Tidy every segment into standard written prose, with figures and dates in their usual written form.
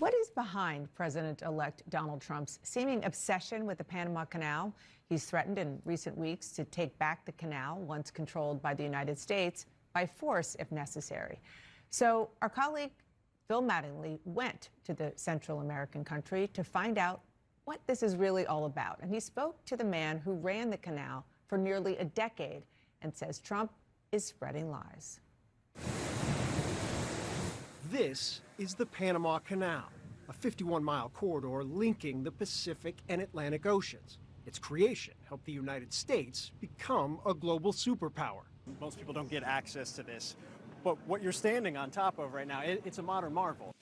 What is behind President-elect Donald Trump's seeming obsession with the Panama Canal? He's threatened in recent weeks to take back the canal, once controlled by the United States, by force if necessary. So our colleague Phil Mattingly went to the Central American country to find out what this is really all about. And he spoke to the man who ran the canal for nearly a decade and says Trump is spreading lies. This is the Panama Canal, a 51-mile corridor linking the Pacific and Atlantic Oceans. Its creation helped the United States become a global superpower. Most people don't get access to this, but what you're standing on top of right now, it's a modern marvel.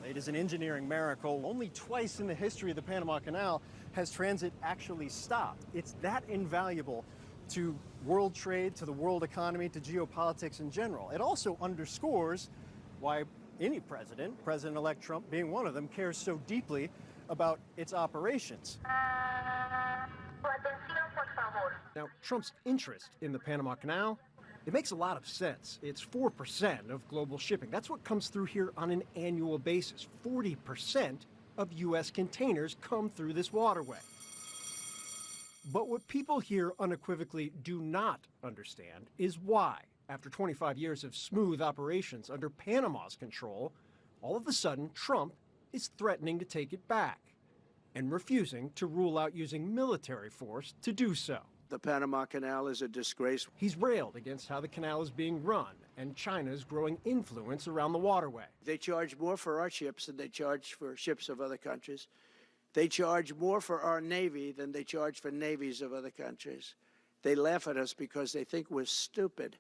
It is an engineering miracle. Only twice in the history of the Panama Canal has transit actually stopped. It's that invaluable to world trade, to the world economy, to geopolitics in general. It also underscores why any president, President-elect Trump being one of them, cares so deeply about its operations. Now, Trump's interest in the Panama Canal, it makes a lot of sense. It's 4% of global shipping. That's what comes through here on an annual basis. 40% of U.S. containers come through this waterway. But what people here unequivocally do not understand is why, after 25 years of smooth operations under Panama's control, all of a sudden Trump is threatening to take it back and refusing to rule out using military force to do so. The Panama Canal is a disgrace. He's railed against how the canal is being run and China's growing influence around the waterway. They charge more for our ships than they charge for ships of other countries. They charge more for our Navy than they charge for navies of other countries. They laugh at us because they think we're stupid.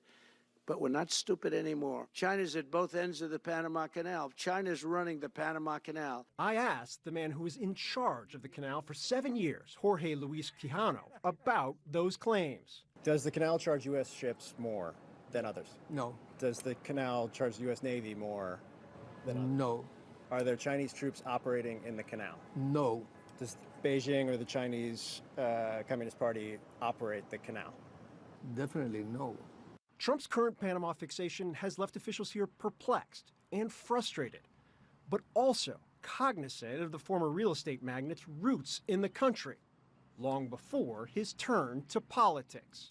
But we're not stupid anymore. China's at both ends of the Panama Canal. China's running the Panama Canal. I asked the man who was in charge of the canal for 7 years, Jorge Luis Quijano, about those claims. Does the canal charge U.S. ships more than others? No. Does the canal charge the U.S. Navy more than others? No. Are there Chinese troops operating in the canal? No. Does Beijing or the Chinese Communist Party operate the canal? Definitely no. Trump's current Panama fixation has left officials here perplexed and frustrated, but also cognizant of the former real estate magnate's roots in the country, long before his turn to politics.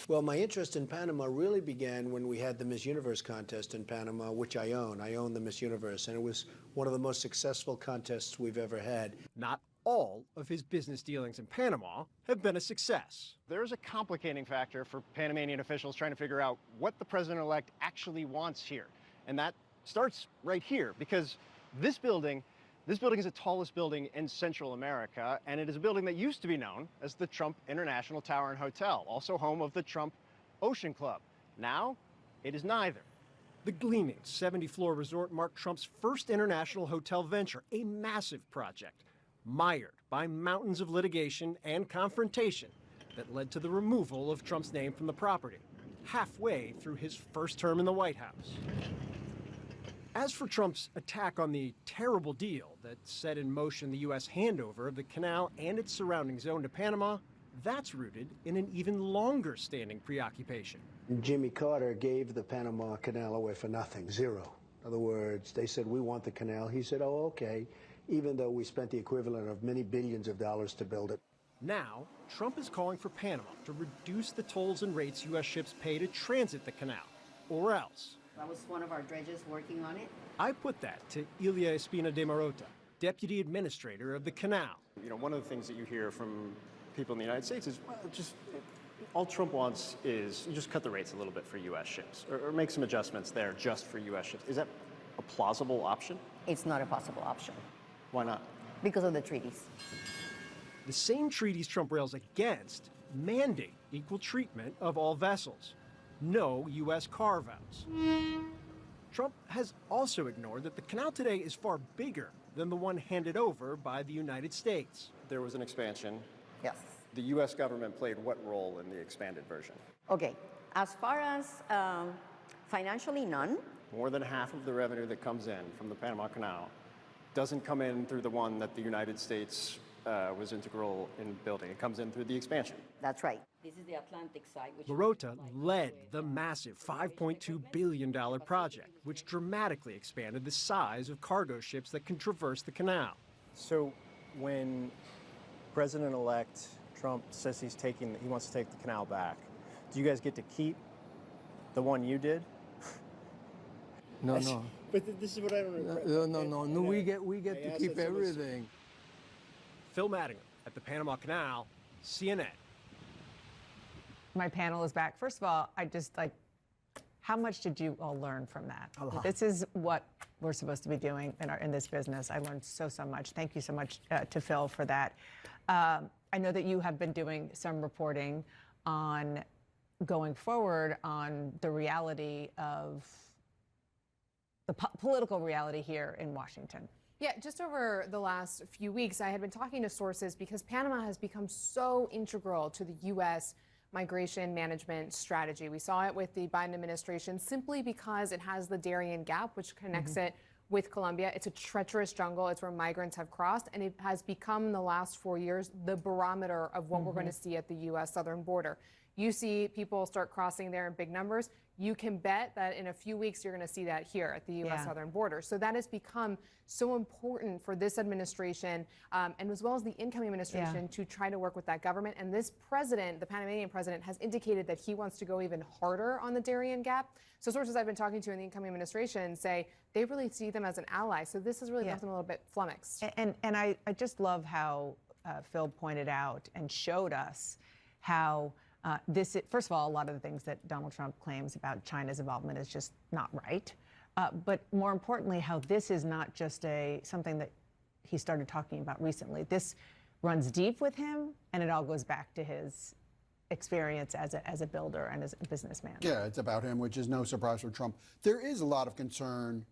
Well, my interest in Panama really began when we had the Miss Universe contest in Panama, which I own. I own the Miss Universe, and it was one of the most successful contests we've ever had. Not all of his business dealings in Panama have been a success. There's a complicating factor for Panamanian officials trying to figure out what the president-elect actually wants here. And that starts right here, because this building is the tallest building in Central America, and it is a building that used to be known as the Trump International Tower and Hotel, also home of the Trump Ocean Club. Now, it is neither. The gleaming 70-floor resort marked Trump's first international hotel venture, a massive project, mired by mountains of litigation and confrontation that led to the removal of Trump's name from the property, halfway through his first term in the White House. As for Trump's attack on the terrible deal that set in motion the U.S. handover of the canal and its surrounding zone to Panama, that's rooted in an even longer-standing preoccupation. Jimmy Carter gave the Panama Canal away for nothing, zero. In other words, they said, we want the canal. He said, oh, okay, even though we spent the equivalent of many billions of dollars to build it. Now, Trump is calling for Panama to reduce the tolls and rates U.S. ships pay to transit the canal, or else. That was one of our dredges working on it. I put that to Ilia Espina de Marota, deputy administrator of the canal. You know, one of the things that you hear from people in the United States is, well, all Trump wants is you just cut the rates a little bit for U.S. ships, or make some adjustments there just for U.S. ships. Is that a plausible option? It's not a possible option. Why not? Because of the treaties. The same treaties Trump rails against mandate equal treatment of all vessels. No U.S. carve-outs. Trump has also ignored that the canal today is far bigger than the one handed over by the United States. There was an expansion. Yes. The U.S. government played what role in the expanded version? Okay. As far as financially, none. More than half of the revenue that comes in from the Panama Canal doesn't come in through the one that the United States was integral in building. It comes in through the expansion. That's right. This is the Atlantic side. Which Lorota led the massive $5.2 billion project, which dramatically expanded the size of cargo ships that can traverse the canal. So when President-elect Trump says he wants to take the canal back, do you guys get to keep the one you did? No, no. But this is what I don't No, we get to keep everything. Phil Mattingham at the Panama Canal, CNN. My panel is back. First of all, I just how much did you all learn from that? A lot. This is what we're supposed to be doing in this business. I learned so much. Thank you so much to Phil for that. I know that you have been doing some reporting on going forward on the reality of the political reality here in Washington. Yeah, just over the last few weeks, I had been talking to sources because Panama has become so integral to the U.S. migration management strategy. We saw it with the Biden administration simply because it has the Darien Gap, which connects it with Colombia. It's a treacherous jungle. It's where migrants have crossed, and it has become, in the last 4 years, the barometer of what we're going to see at the U.S. southern border. You see people start crossing there in big numbers. You can bet that in a few weeks, you're going to see that here at the U.S. southern border. So that has become so important for this administration, and as well as the incoming administration, to try to work with that government. And this president, the Panamanian president, has indicated that he wants to go even harder on the Darien Gap. So sources I've been talking to in the incoming administration say they really see them as an ally. So this has really left them a little bit flummoxed. And I just love how Phil pointed out and showed us how first of all, a lot of the things that Donald Trump claims about China's involvement is just not right. But more importantly, how this is not just something that he started talking about recently. This runs deep with him, and it all goes back to his experience as a builder and as a businessman. Yeah, it's about him, which is no surprise for Trump. There is a lot of concern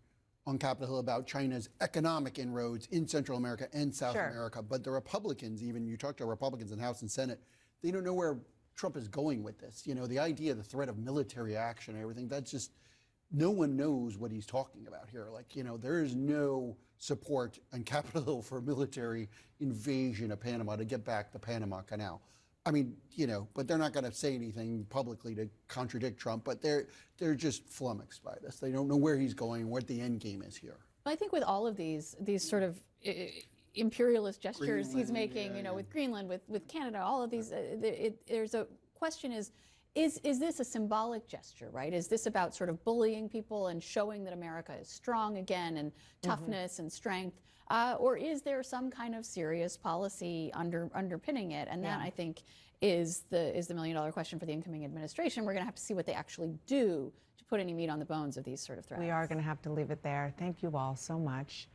on Capitol Hill about China's economic inroads in Central America and South America. But the Republicans, even you talk to Republicans in House and Senate, they don't know where Trump is going with this. You know, the idea, the threat of military action and everything, that's just, no one knows what he's talking about here. Like, you know, there is no support on Capitol Hill for a military invasion of Panama to get back the Panama Canal. I mean, you know, but they're not going to say anything publicly to contradict Trump, but they're just flummoxed by this. They don't know where he's going, what the end game is here. I think with all of these sort of imperialist gestures he's making, you know, with Greenland, with Canada, all of these, there's a question is this a symbolic gesture, right? Is this about sort of bullying people and showing that America is strong again and toughness and strength? Or is there some kind of serious policy underpinning it? And that, I think, is the million-dollar question for the incoming administration. We're going to have to see what they actually do to put any meat on the bones of these sort of threats. We are going to have to leave it there. Thank you all so much.